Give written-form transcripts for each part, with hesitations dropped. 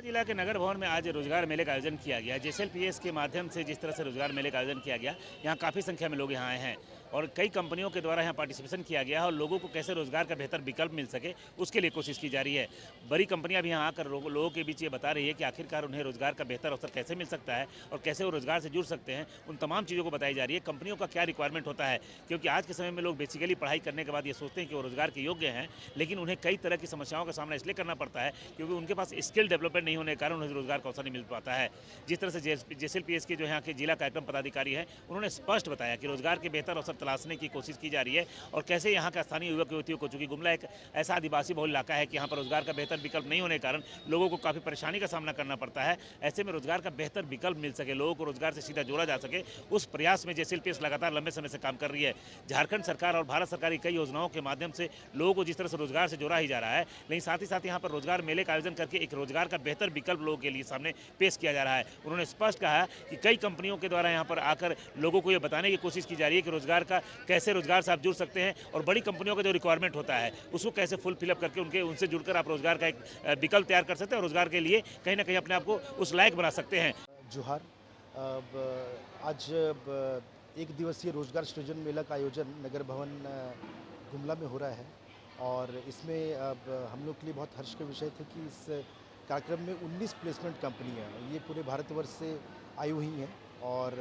जिला के नगर भवन में आज रोजगार मेले का आयोजन किया गया। जेएसएलपीएस के माध्यम से जिस तरह से रोजगार मेले का आयोजन किया गया, यहाँ काफ़ी संख्या में लोग यहाँ आए हैं और कई कंपनियों के द्वारा यहाँ पार्टिसिपेशन किया गया है और लोगों को कैसे रोजगार का बेहतर विकल्प मिल सके उसके लिए कोशिश की जा रही है। बड़ी कंपनियां भी यहाँ आकर लोगों के बीच ये बता रही है कि आखिरकार उन्हें रोजगार का बेहतर अवसर कैसे मिल सकता है और कैसे वो रोजगार से जुड़ सकते हैं। उन तमाम चीज़ों को बताई जा रही है। कंपनियों का क्या रिक्वायरमेंट होता है, क्योंकि आज के समय में लोग बेसिकली पढ़ाई करने के बाद ये सोचते हैं कि वो रोजगार के योग्य हैं, लेकिन उन्हें कई तरह की समस्याओं का सामना इसलिए करना पड़ता है क्योंकि उनके पास स्किल डेवलपमेंट नहीं होने के कारण उन्हें रोजगार का अवसर नहीं मिल पाता है। जिस तरह से जेएसएलपीएस के जो यहाँ के जिला कार्यक्रम पदाधिकारी हैं, उन्होंने स्पष्ट बताया कि रोजगार के बेहतर अवसर तलाशने की कोशिश की जा रही है और कैसे यहाँ का स्थानीय युवक युवतियों को, चूंकि गुमला एक ऐसा आदिवासी बहुल इलाका है कि यहाँ पर रोजगार का बेहतर विकल्प नहीं होने के कारण लोगों को काफ़ी परेशानी का सामना करना पड़ता है। ऐसे में रोजगार का बेहतर विकल्प मिल सके, लोगों को रोजगार से सीधा जोड़ा जा सके, उस प्रयास में जेएसएलपीएस लगातार लंबे समय से काम कर रही है। झारखंड सरकार और भारत सरकार की कई योजनाओं के माध्यम से लोगों को जिस तरह से रोजगार से जोड़ा ही जा रहा है, लेकिन साथ ही साथ यहाँ पर रोजगार मेले का आयोजन करके एक रोजगार का बेहतर विकल्प लोगों के लिए सामने पेश किया जा रहा है। उन्होंने स्पष्ट कहा कि कई कंपनियों के द्वारा यहाँ पर आकर लोगों को ये बताने की कोशिश की जा रही है कि रोजगार का कैसे रोजगार से आप जुड़ सकते हैं और बड़ी कंपनियों का जो रिक्वायरमेंट होता है उसको कैसे फुल फिलअप करके उनसे जुड़कर आप रोजगार का एक विकल्प तैयार कर सकते हैं और रोजगार के लिए कहीं ना कहीं अपने आप को उस लायक बना सकते हैं। जोहार। आज एक दिवसीय रोजगार सृजन मेला का आयोजन नगर भवन गुमला में हो रहा है और इसमें अब हम लोग के लिए बहुत हर्ष का विषय थे कि इस कार्यक्रम में 19 प्लेसमेंट कंपनियां ये पूरे भारतवर्ष से आई हुई हैं और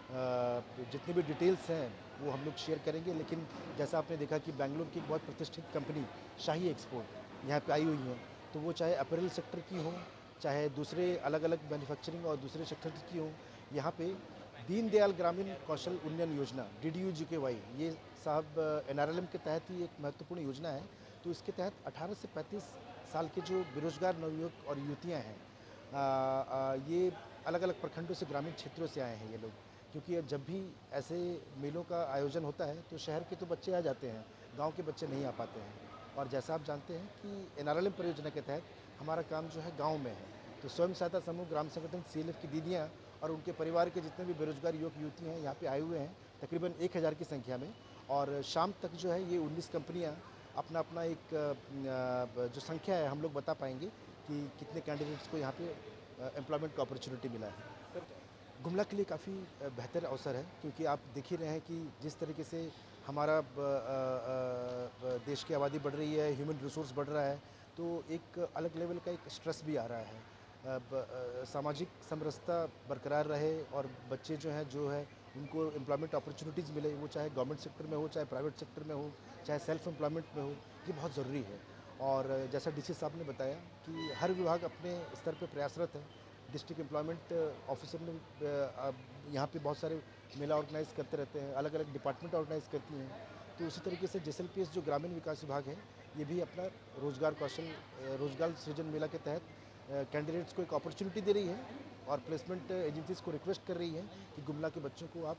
जितने भी डिटेल्स हैं वो हम लोग शेयर करेंगे। लेकिन जैसा आपने देखा कि बेंगलुरु की एक बहुत प्रतिष्ठित कंपनी शाही एक्सपोर्ट यहाँ पे आई हुई है, तो वो चाहे अपैरल सेक्टर की हो, चाहे दूसरे अलग अलग मैन्युफैक्चरिंग और दूसरे सेक्टर की हो, यहाँ पे दीनदयाल ग्रामीण कौशल उन्नयन योजना DDU-GKY ये साहब NRLM के तहत ही एक महत्वपूर्ण योजना है। तो इसके तहत 18 से 35 साल के जो बेरोजगार नवयुवक और युवतियाँ हैं ये अलग अलग प्रखंडों से, ग्रामीण क्षेत्रों से आए हैं ये लोग, क्योंकि जब भी ऐसे मेलों का आयोजन होता है तो शहर के तो बच्चे आ जाते हैं, गांव के बच्चे नहीं आ पाते हैं। और जैसा आप जानते हैं कि NRLM परियोजना के तहत हमारा काम जो है गांव में है, तो स्वयं सहायता समूह, ग्राम संगठन, CLF की दीदियां और उनके परिवार के जितने भी बेरोजगार युवक युवती हैं यहाँ पे आए हुए हैं तकरीबन 1000 की संख्या में। और शाम तक जो है ये 19 कंपनियाँ अपना अपना एक जो संख्या है हम लोग बता पाएंगे कि कितने कैंडिडेट्स को यहाँ पे एम्प्लॉयमेंट का अपॉर्चुनिटी मिला है। गुमला के लिए काफ़ी बेहतर अवसर है, क्योंकि आप देख ही रहे हैं कि जिस तरीके से हमारा देश की आबादी बढ़ रही है, ह्यूमन रिसोर्स बढ़ रहा है, तो एक अलग लेवल का एक स्ट्रेस भी आ रहा है। सामाजिक समरसता बरकरार रहे और बच्चे जो हैं उनको एम्प्लॉयमेंट अपॉर्चुनिटीज़ मिले, वो चाहे गवर्नमेंट सेक्टर में हो, चाहे प्राइवेट सेक्टर में हो, चाहे सेल्फ एम्प्लॉयमेंट में हो, ये बहुत ज़रूरी है। और जैसा DC साहब ने बताया कि हर विभाग अपने स्तर पर प्रयासरत है। डिस्ट्रिक्ट एम्प्लॉयमेंट ऑफिसर ने यहाँ पे बहुत सारे मेला ऑर्गेनाइज करते रहते हैं, अलग अलग डिपार्टमेंट ऑर्गेनाइज करती हैं। तो उसी तरीके से जेएसएलपीएस जो ग्रामीण विकास विभाग है ये भी अपना रोजगार सृजन मेला के तहत कैंडिडेट्स को एक अपॉर्चुनिटी दे रही है और प्लेसमेंट एजेंसीज को रिक्वेस्ट कर रही है कि गुमला के बच्चों को आप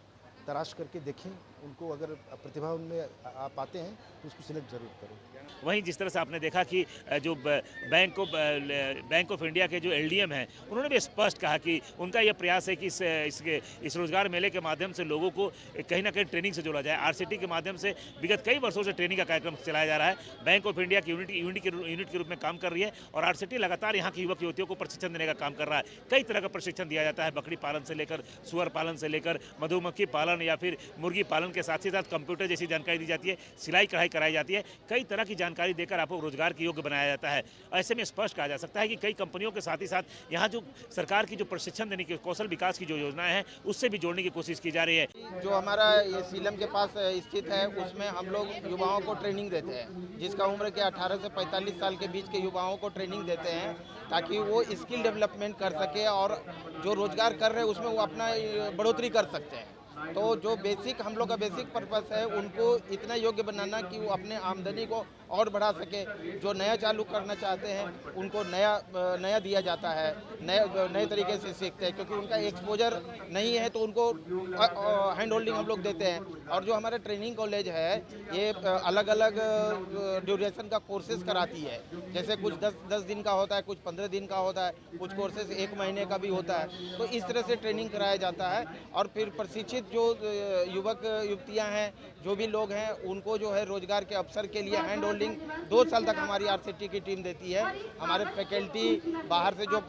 तराश करके देखें, उनको अगर प्रतिभा उनमें आप आते हैं तो उसको सिलेक्ट जरूर करें। वहीं जिस तरह से आपने देखा कि जो बैंक ऑफ इंडिया के जो LDM हैं, उन्होंने भी स्पष्ट कहा कि उनका यह प्रयास है कि इस रोजगार मेले के माध्यम से लोगों को कहीं ना कहीं ट्रेनिंग से जोड़ा जाए। RCT के माध्यम से विगत कई वर्षों से ट्रेनिंग का कार्यक्रम चलाया जा रहा है। बैंक ऑफ इंडिया की यूनिट के रूप में काम कर रही है और RCT लगातार यहाँ के युवक युवतियों को प्रशिक्षण देने का काम कर रहा है। कई तरह का प्रशिक्षण दिया जाता है, बकरी पालन से लेकर सुअर पालन से लेकर मधुमक्खी पालन या फिर मुर्गी पालन के साथ ही साथ कंप्यूटर जैसी जानकारी दी जाती है, सिलाई कढ़ाई कराई जाती है। कई तरह की जानकारी देकर आपको रोजगार के योग्य बनाया जाता है। ऐसे में स्पष्ट कहा जा सकता है कि कई कंपनियों के साथ ही साथ यहाँ जो सरकार की जो प्रशिक्षण देने की, कौशल विकास की जो योजनाएं हैं उससे भी जोड़ने की कोशिश की जा रही है। जो हमारा ये सीलम के पास स्थित है उसमें हम लोग युवाओं को ट्रेनिंग देते हैं, जिसका उम्र के 18 से 45 साल के बीच के युवाओं को ट्रेनिंग देते हैं ताकि वो स्किल डेवलपमेंट कर सके और जो रोजगार कर रहे हैं उसमें वो अपना बढ़ोतरी कर सकते हैं। तो जो बेसिक हम लोग का बेसिक पर्पस है उनको इतना योग्य बनाना कि वो अपने आमदनी को और बढ़ा सके। जो नया चालू करना चाहते हैं उनको नया दिया जाता है, नए तरीके से सीखते हैं, क्योंकि उनका एक्सपोजर नहीं है तो उनको हैंड होल्डिंग हम लोग देते हैं। और जो हमारा ट्रेनिंग कॉलेज है ये अलग अलग ड्यूरेशन का कोर्सेज कराती है, जैसे कुछ 10 दिन का होता है, कुछ 15 दिन का होता है, कुछ कोर्सेज 1 महीने का भी होता है। तो इस तरह से ट्रेनिंग कराया जाता है और फिर प्रशिक्षित जो युवक युवतियां हैं, जो भी लोग हैं, उनको जो है रोजगार के अवसर के लिए हैंड पेट्रोलिंग 2 साल तक हमारी आरसीटी की टीम देती है। हमारे फैकल्टी बाहर से जो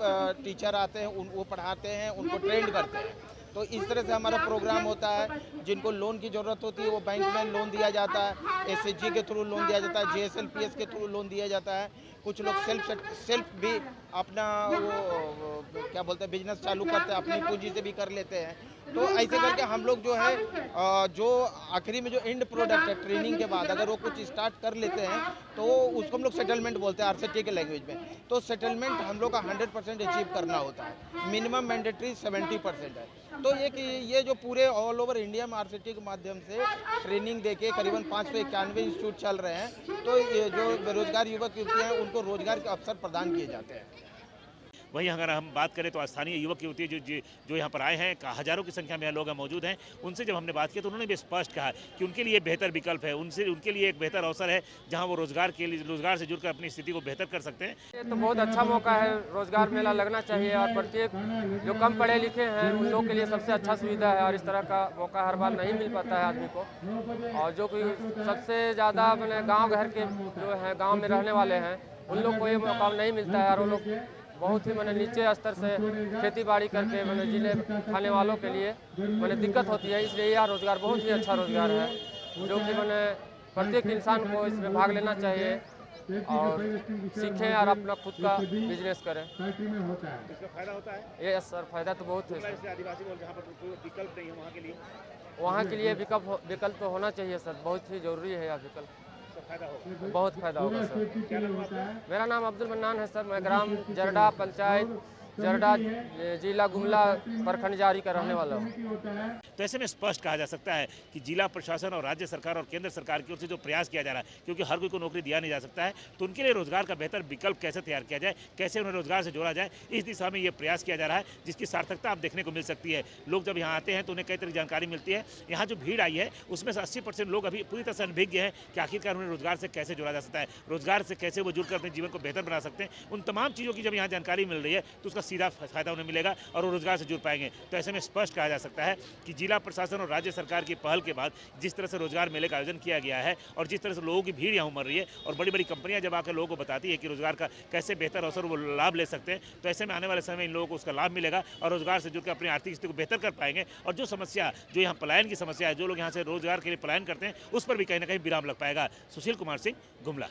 टीचर आते हैं वो पढ़ाते हैं, उनको ट्रेंड करते हैं। तो इस तरह से हमारा प्रोग्राम होता है। जिनको लोन की ज़रूरत होती है वो बैंक में लोन दिया जाता है, एसएचजी के थ्रू लोन दिया जाता है, जेएसएलपीएस के थ्रू लोन दिया जाता है। कुछ लोग सेल्फ भी अपना वो क्या बोलते हैं बिजनेस चालू करते हैं, अपनी पूंजी से भी कर लेते हैं। तो ऐसे करके हम लोग जो है जो आखिरी में जो एंड प्रोडक्ट है ट्रेनिंग के बाद अगर वो कुछ स्टार्ट कर लेते हैं तो उसको हम लोग सेटलमेंट बोलते हैं आरसीटी के लैंग्वेज में। तो सेटलमेंट हम लोग का 100% अचीव करना होता है, मिनिमम मैंडेटरी 70% है। तो ये जो पूरे ऑल ओवर इंडिया में आरसीटी के माध्यम से ट्रेनिंग देके करीबन 591 इंस्टीट्यूट चल रहे हैं। तो ये जो बेरोजगार युवक युवतियाँ हैं उनको रोजगार के अवसर प्रदान किए जाते हैं। वहीं अगर हम बात करें तो स्थानीय युवक युवती जो यहाँ पर आए हैं, हज़ारों की संख्या में यहाँ लोग मौजूद हैं, उनसे जब हमने बात की तो उन्होंने भी स्पष्ट कहा कि उनके लिए बेहतर विकल्प है, उनके लिए एक बेहतर अवसर है जहाँ वो रोजगार से जुड़कर अपनी स्थिति को बेहतर कर सकते हैं। ये तो बहुत अच्छा मौका है, रोजगार मेला लगना चाहिए और प्रत्येक जो कम पढ़े लिखे हैं उन लोग के लिए सबसे अच्छा सुविधा है और इस तरह का मौका हर बार नहीं मिल पाता है आदमी को। और जो कि सबसे ज़्यादा मैंने गाँव घर के जो हैं गाँव में रहने वाले हैं उन लोग को ये मौका नहीं मिलता है और वो लोग बहुत ही मैंने नीचे स्तर से खेती बाड़ी करके मैंने जिले खाने वालों के लिए मैंने दिक्कत होती है। इसलिए यह रोज़गार बहुत ही अच्छा रोज़गार है जो कि मैंने प्रत्येक इंसान को इसमें भाग लेना चाहिए और सीखें और अपना खुद का बिजनेस करें। इसका फायदा होता है? ये सर फायदा तो बहुत है। आदिवासी बोल जहाँ पर विकल्प नहीं है वहाँ के लिए विकल्प तो होना चाहिए सर, बहुत ही ज़रूरी है यह विकल्प। बहुत फायदा होगा सर। मेरा नाम अब्दुल मन्नान है सर, मैं ग्राम जरडा पंचायत जरडा जिला गुमला प्रखंड जारी का रहने वाला हूँ। तो ऐसे में स्पष्ट कहा जा सकता है कि जिला प्रशासन और राज्य सरकार और केंद्र सरकार की ओर से जो प्रयास किया जा रहा है, क्योंकि हर कोई को नौकरी दिया नहीं जा सकता है, तो उनके लिए रोजगार का बेहतर विकल्प कैसे तैयार किया जाए, कैसे उन्हें रोजगार से जोड़ा जाए, इस दिशा में ये प्रयास किया जा रहा है, जिसकी सार्थकता आप देखने को मिल सकती है। लोग जब यहाँ आते हैं तो उन्हें कई तरह की जानकारी मिलती है। यहाँ जो भीड़ आई है उसमें से 80% लोग अभी पूरी तरह से अनभिज्ञ हैं कि आखिरकार उन्हें रोजगार से कैसे जोड़ा जा सकता है, रोजगार से कैसे वो जुड़कर अपने जीवन को बेहतर बना सकते हैं। उन तमाम चीज़ों की जब यहाँ जानकारी मिल रही है तो उसका सीधा फायदा उन्हें मिलेगा और वो रोजगार से जुड़ पाएंगे। तो ऐसे में स्पष्ट कहा जा सकता है कि जिला प्रशासन और राज्य सरकार की पहल के बाद जिस तरह से रोजगार मेले का आयोजन किया गया है और जिस तरह से लोगों की भीड़ यहाँ उमड़ रही है और बड़ी बड़ी कंपनियां जब आकर लोगों को बताती है कि रोजगार का कैसे बेहतर अवसर वो लाभ ले सकते हैं, तो ऐसे में आने वाले समय में इन लोगों को उसका लाभ मिलेगा और रोजगार से जुड़कर अपनी आर्थिक स्थिति को बेहतर कर पाएंगे। और जो समस्या जो यहाँ पलायन की समस्या है, जो लोग यहाँ से रोजगार के लिए पलायन करते हैं, उस पर भी कहीं ना कहीं विराम लग पाएगा। सुशील कुमार सिंह, गुमला।